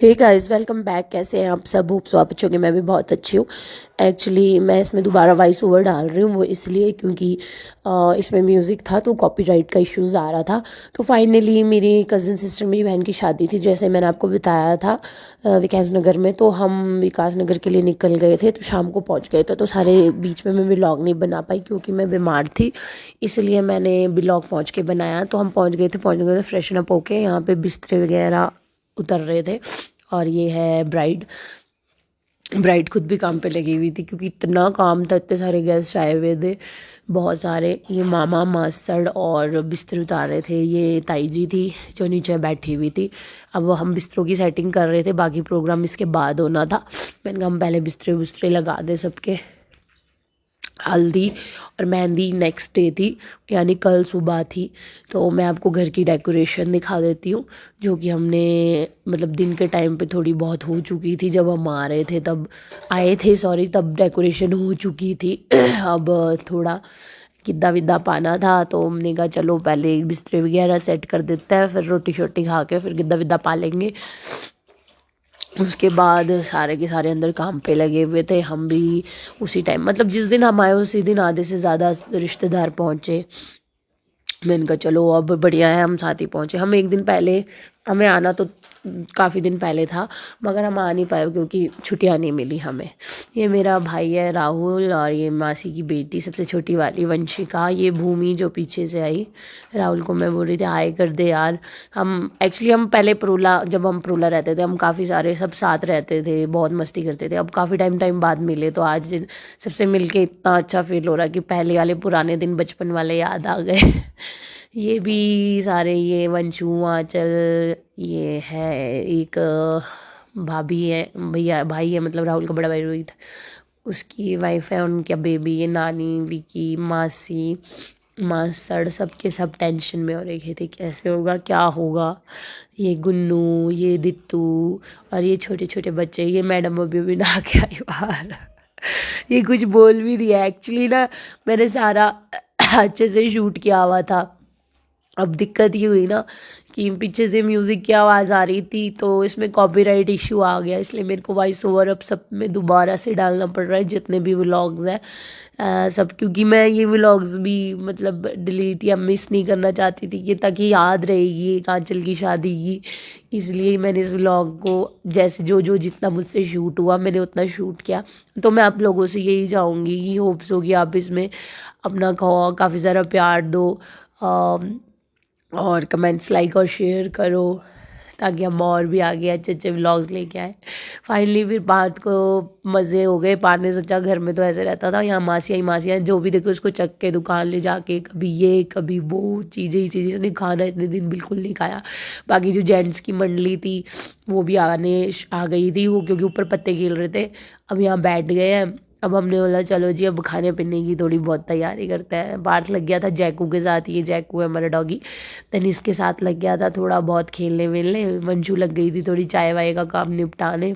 Hey guys, welcome back. कैसे हैं आप सब? होप सो आप अच्छे होंगे। मैं भी बहुत अच्छी हूँ। एक्चुअली मैं इसमें दोबारा वॉइस ओवर डाल रही हूँ, वो इसलिए क्योंकि इसमें म्यूज़िक था तो कॉपीराइट का इश्यूज़ आ रहा था। तो फाइनली मेरी कज़न सिस्टर, मेरी बहन की शादी थी, जैसे मैंने आपको बताया था विकास नगर में। तो हम विकास नगर के लिए निकल गए थे, तो शाम को पहुँच गए थे। तो सारे बीच में मैं व्लॉग नहीं बना पाई क्योंकि मैं बीमार थी, इसलिए मैंने व्लॉग पहुँच के बनाया। तो हम पहुँच गए थे फ्रेशन अप होके। यहाँ पे बिस्तरे वगैरह उतर रहे थे और ये है ब्राइड। ब्राइड खुद भी काम पे लगी हुई थी क्योंकि इतना काम था, इतने सारे गेस्ट आए हुए थे, बहुत सारे। ये मामा मासड़ और बिस्तर उतार रहे थे। ये ताई जी थी जो नीचे बैठी हुई थी। अब हम बिस्तरों की सेटिंग कर रहे थे, बाकी प्रोग्राम इसके बाद होना था। मैंने कहा हम पहले बिस्तरे बुस्तरे लगा दे सबके। हल्दी और मेहंदी नेक्स्ट डे थी, यानी कल सुबह थी। तो मैं आपको घर की डेकोरेशन दिखा देती हूँ, जो कि हमने मतलब दिन के टाइम पे थोड़ी बहुत हो चुकी थी। जब हम आ रहे थे तब आए थे, सॉरी, तब डेकोरेशन हो चुकी थी। अब थोड़ा गिद्दा विद्दा पाना था, तो हमने कहा चलो पहले बिस्तरे वगैरह सेट कर देते हैं, फिर रोटी शोटी खा के फिर गिद्दा विद्दा पा लेंगे। उसके बाद सारे के सारे अंदर काम पे लगे हुए थे। हम भी उसी टाइम, मतलब जिस दिन हम आए उसी दिन आधे से ज़्यादा रिश्तेदार पहुँचे। मैंने कहा चलो अब बढ़िया है, हम साथ ही पहुँचे। हम एक दिन पहले, हमें आना तो काफ़ी दिन पहले था, मगर हम आ नहीं पाए क्योंकि छुट्टियाँ नहीं मिली हमें। ये मेरा भाई है राहुल, और ये मासी की बेटी सबसे छोटी वाली वंशिका। ये भूमि जो पीछे से आई। राहुल को मैं बोल रही थी हाय कर दे यार। हम पहले प्रोला, जब हम प्रोला रहते थे, हम काफ़ी सारे सब साथ रहते थे, बहुत मस्ती करते थे। अब काफ़ी टाइम बाद मिले, तो आज सबसे मिलके इतना अच्छा फील हो रहा है कि पहले वाले पुराने दिन, बचपन वाले याद आ गए। ये भी सारे, ये वंशु, आंचल, ये है एक भाभी है, भैया भाई है, मतलब राहुल का बड़ा भाई रोहित, उसकी वाइफ है, उनका बेबी, ये नानी, विकी, मासी, मासड़, सबके सब टेंशन में हो रहे थे कैसे होगा क्या होगा। ये गुन्नू, ये दित्तू, और ये छोटे छोटे बच्चे। ये मैडम अभी अभी नहा के आई बाहर। ये कुछ बोल भी रही है। एक्चुअली ना, मैंने सारा अच्छे से शूट किया हुआ था। अब दिक्कत ये हुई ना कि पीछे से म्यूज़िक की आवाज़ आ रही थी, तो इसमें कॉपीराइट इशू आ गया, इसलिए मेरे को वॉइस ओवर अब सब में दोबारा से डालना पड़ रहा है, जितने भी व्लॉग्स हैं सब। क्योंकि मैं ये व्लॉग्स भी मतलब डिलीट या मिस नहीं करना चाहती थी, कि ताकि याद रहेगी कांचल की शादी की। इसलिए मैंने इस व्लॉग को जैसे जो जो जितना मुझसे शूट हुआ मैंने उतना शूट किया। तो मैं आप लोगों से यही चाहूँगी कि होप्स हो कि आप इसमें अपना काफ़ी सारा प्यार दो, और कमेंट्स, लाइक और शेयर करो, ताकि हम और भी आगे अच्छे अच्छे व्लॉग्स लेके आए। फाइनली फिर बात को मज़े हो गए। पार ने सोचा, घर में तो ऐसे रहता था, यहाँ मासियाँ जो भी देखो उसको चक के दुकान ले जाके, कभी ये कभी वो, चीज़ें ही चीज़ें। इसने खाना इतने दिन बिल्कुल नहीं खाया। बाकी जो जेंट्स की मंडली थी वो भी आ गई थी, वो क्योंकि ऊपर पत्ते खेल रहे थे। अब यहाँ बैठ गए हैं। अब हमने बोला चलो जी अब खाने पीने की थोड़ी बहुत तैयारी करते हैं। पार्थ लग गया था जैकू के साथ, ये जैकू है हमारा डॉगी, तनिष के साथ लग गया था थोड़ा बहुत खेलने वेलने। वंशु लग गई थी थोड़ी चाय वाय का काम निपटाने।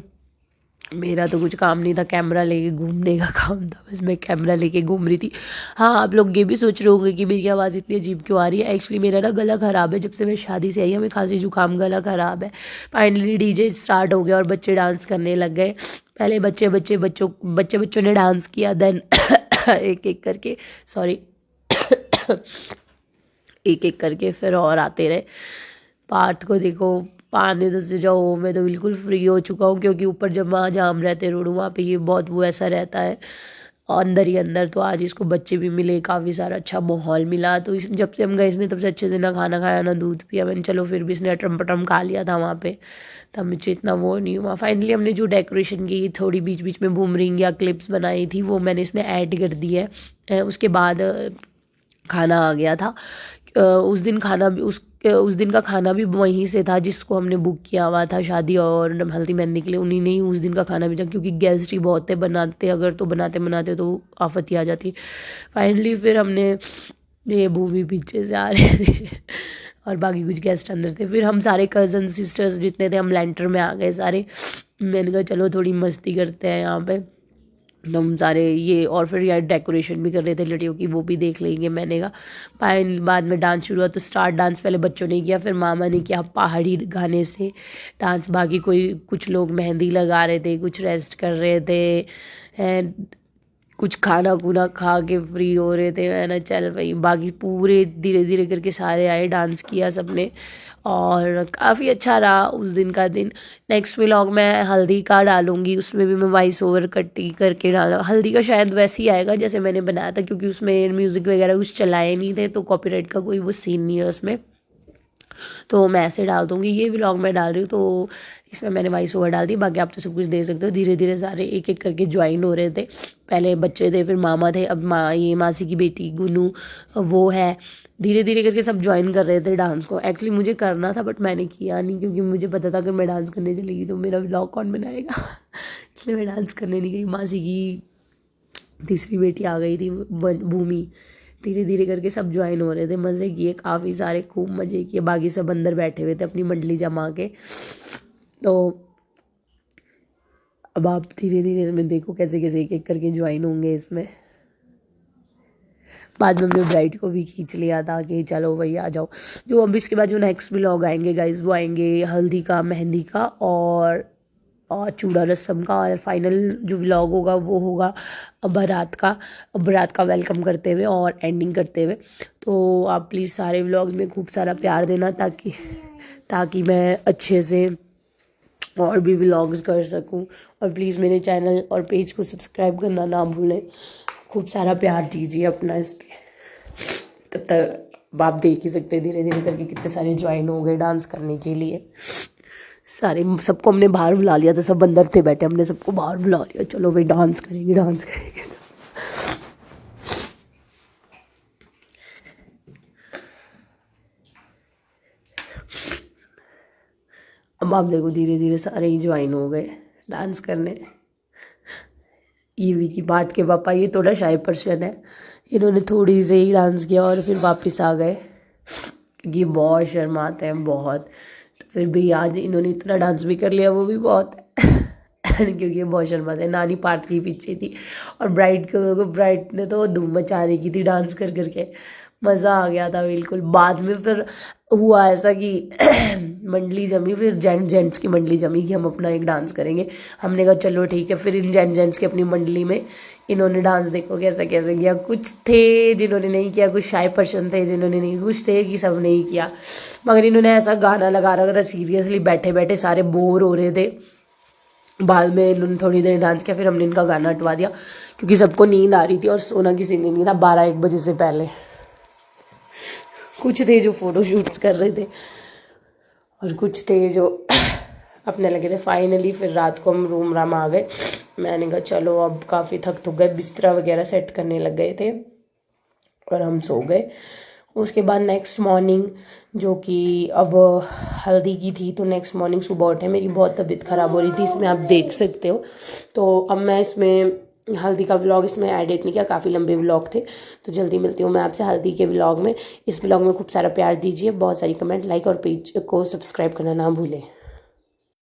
मेरा तो कुछ काम नहीं था, कैमरा लेके घूमने का काम था, बस मैं कैमरा लेके घूम रही थी। हाँ, आप लोग ये भी सोच रहे होंगे कि मेरी आवाज़ इतनी अजीब क्यों आ रही है। एक्चुअली मेरा ना गला ख़राब है, जब से मैं शादी से आई हूँ, मैं खांसी जुकाम, गला ख़राब है। फाइनली डीजे स्टार्ट हो गया और बच्चे डांस करने लग गए। पहले बच्चों ने डांस किया, देन एक एक करके, सॉरी, एक एक करके फिर और आते रहे। पार्थ को देखो, पानी से जाओ, मैं तो बिल्कुल फ्री हो चुका हूँ, क्योंकि ऊपर जब वहाँ जाम रहते रोड, वहाँ पे ये बहुत वो ऐसा रहता है अंदर ही अंदर। तो आज इसको बच्चे भी मिले, काफ़ी सारा अच्छा माहौल मिला। तो इस जब से हम गए, इसने तब से अच्छे से ना खाना खाया ना दूध पिया। मैंने चलो फिर भी इसने अटरम पटरम खा लिया था वहाँ पे, तब मुझे इतना वो नहीं हुआ। फाइनली हमने जो डेकोरेशन की, थोड़ी बीच बीच में बूमरिंग या क्लिप्स बनाई थी, वो मैंने इसने ऐड कर दी है। उसके बाद खाना आ गया था। उस दिन खाना भी उस दिन का खाना भी वहीं से था जिसको हमने बुक किया हुआ था शादी और हल्दी मेहंदी के लिए। उन्हीं ने ही उस दिन का खाना भी था, क्योंकि गेस्ट ही बहुत थे, बनाते अगर तो बनाते बनाते तो आफत ही आ जाती। फाइनली फिर हमने, ये भूमि पीछे से आ रहे थे और बाकी कुछ गेस्ट अंदर थे। फिर हम सारे कज़न सिस्टर्स जितने थे, हम लेंटर में आ गए सारे। मैंने कहा चलो थोड़ी मस्ती करते हैं यहाँ पे। हम सारे ये, और फिर यार डेकोरेशन भी कर रहे थे लड़ियों की, वो भी देख लेंगे। मैंने कहा बाद में डांस शुरू हुआ, तो स्टार्ट डांस पहले बच्चों ने किया, फिर मामा ने किया पहाड़ी गाने से डांस। बाकी कुछ लोग मेहंदी लगा रहे थे, कुछ रेस्ट कर रहे थे, एंड कुछ खाना खुना खा के फ्री हो रहे थे। मैंने चल भाई, बाकी पूरे धीरे धीरे करके सारे आए, डांस किया सबने, और काफ़ी अच्छा रहा उस दिन का दिन। नेक्स्ट व्लॉग मैं हल्दी का डालूंगी, उसमें भी मैं वॉइस ओवर कट्टी करके डाला। हल्दी का शायद वैसे ही आएगा जैसे मैंने बनाया था, क्योंकि उसमें म्यूज़िक वगैरह कुछ चलाए नहीं थे, तो कॉपीराइट का कोई वो सीन नहीं है उसमें, तो मैं ऐसे डाल दूँगी। ये व्लॉग मैं डाल रही हूँ तो इसमें मैंने वॉइस ओवर डाल दी। बाकी आप तो सब कुछ देख सकते हो, धीरे धीरे सारे एक एक करके ज्वाइन हो रहे थे। पहले बच्चे थे, फिर मामा थे, अब ये मासी की बेटी गुनू वो है। धीरे धीरे करके सब ज्वाइन कर रहे थे डांस को। एक्चुअली मुझे करना था बट मैंने किया नहीं, क्योंकि मुझे पता था अगर मैं डांस करने चलेगी तो मेरा व्लॉग कौन बनाएगा इसलिए मैं डांस करने नहीं गई। मासी की तीसरी बेटी आ गई थी भूमि। धीरे धीरे करके सब ज्वाइन हो रहे थे, मज़े किए काफ़ी सारे, खूब मज़े किए। बाकी सब अंदर बैठे हुए थे अपनी मंडली जमा के। तो अब आप धीरे धीरे इसमें देखो कैसे कैसे एक एक करके ज्वाइन होंगे इसमें। बाद में हमने ब्राइड को भी खींच लिया था कि चलो भाई आ जाओ। जो अब इसके बाद जो नेक्स्ट व्लॉग आएंगे गाइस, वो आएंगे हल्दी का, मेहंदी का और चूड़ा रस्म का, और फाइनल जो व्लॉग होगा वो होगा बारात का वेलकम करते हुए और एंडिंग करते हुए। तो आप प्लीज़ सारे व्लॉग्स में खूब सारा प्यार देना, ताकि मैं अच्छे से और भी व्लॉग्स कर सकूं। और प्लीज़ मेरे चैनल और पेज को सब्सक्राइब करना ना भूलें। खूब सारा प्यार दीजिए अपना इस पर। तब तक आप देख ही सकते हैं धीरे धीरे करके कितने सारे ज्वाइन हो गए डांस करने के लिए। सबको हमने बाहर बुला लिया था, सब अंदर थे बैठे, हमने सबको बाहर बुला लिया, चलो भाई डांस करेंगे डांस करेंगे। अब आप देखो धीरे धीरे सारे ही ज्वाइन हो गए डांस करने। ईवी की बात के पापा ये थोड़ा शाय पर्सन है, इन्होंने थोड़ी से ही डांस किया और फिर वापस आ गए, क्योंकि बहुत शर्माते हैं बहुत। तो फिर भी आज इन्होंने इतना डांस भी कर लिया, वो भी बहुत है क्योंकि ये बहुत शर्माते हैं। नानी पार्थ की पीछे थी, और ब्राइड ने तो धूम मचा रही की थी डांस कर करके, मज़ा आ गया था बिल्कुल। बाद में फिर हुआ ऐसा कि मंडली जमी, फिर जेंट्स की मंडली जमी कि हम अपना एक डांस करेंगे। हमने कहा चलो ठीक है। फिर इन जेंट्स की अपनी मंडली में इन्होंने डांस देखो कैसा कैसे किया। कुछ थे जिन्होंने नहीं किया, कुछ शाय पर्सन थे जिन्होंने नहीं, कुछ थे कि सब नहीं किया। मगर इन्होंने ऐसा गाना लगा रखा था, सीरियसली बैठे बैठे सारे बोर हो रहे थे। बाद में इन्होंने थोड़ी देर डांस किया, फिर हमने इनका गाना हटवा दिया, क्योंकि सबको नींद आ रही थी और सोना किसी ने नहीं था 12-1 बजे से पहले। कुछ थे जो फ़ोटो शूट्स कर रहे थे, और कुछ थे जो अपने लगे थे। फाइनली फिर रात को हम रूम राम आ गए। मैंने कहा चलो अब काफ़ी थक गए, बिस्तरा वगैरह सेट करने लग गए थे, और हम सो गए। उसके बाद नेक्स्ट मॉर्निंग, जो कि अब हल्दी की थी, तो नेक्स्ट मॉर्निंग सुबह उठे, मेरी बहुत तबीयत ख़राब हो रही थी, इसमें आप देख सकते हो। तो अब मैं इसमें हल्दी का व्लॉग इसमें एडिट नहीं किया, काफ़ी लंबे व्लॉग थे। तो जल्दी मिलती हूँ मैं आपसे हल्दी के व्लॉग में। इस व्लॉग में खूब सारा प्यार दीजिए, बहुत सारी कमेंट, लाइक और पेज को सब्सक्राइब करना ना भूलें।